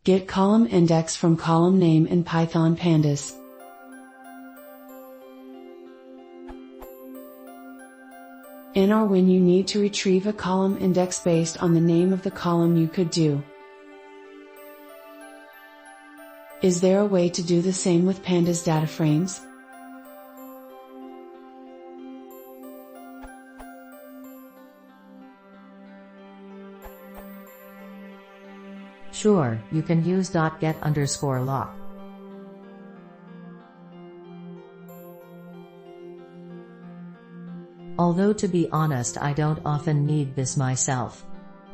Get column index from column name in Python pandas. In or when you need to retrieve a column index based on the name of the column, you could do. Is there a way to do the same with pandas data frames? Sure, you can use .get_lock. Although to be honest, I don't often need this myself.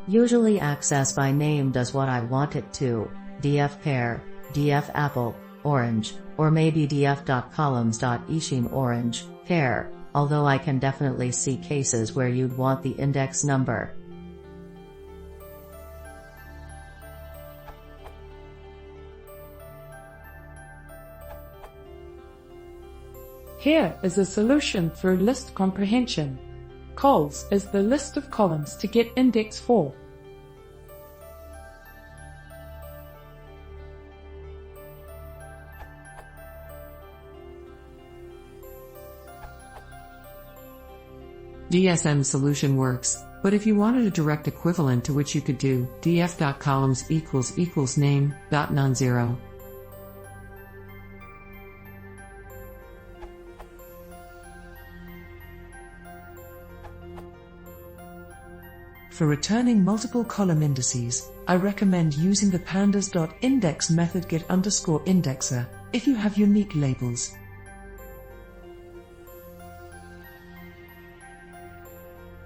Usually access by name does what I want it to: df pear, df apple, orange, or maybe df.columns.ishin orange, pear, although I can definitely see cases where you'd want the index number. Here is a solution through list comprehension. Cols is the list of columns to get index for. DSM solution works, but if you wanted a direct equivalent to which you could do df.columns == name.non-zero. For returning multiple column indices, I recommend using the pandas.index method get_indexer if you have unique labels.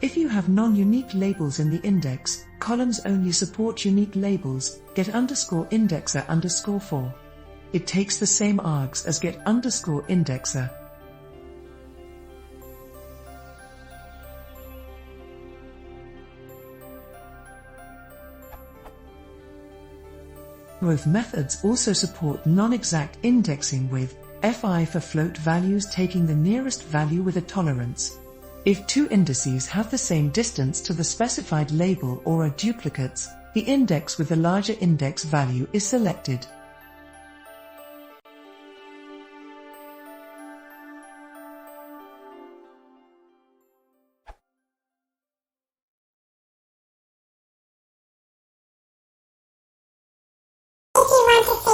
If you have non-unique labels in the index, columns only support unique labels, get_indexer_4. It takes the same args as get_indexer. Both methods also support non-exact indexing with fi for float values taking the nearest value with a tolerance. If two indices have the same distance to the specified label or are duplicates, the index with the larger index value is selected. If you want to see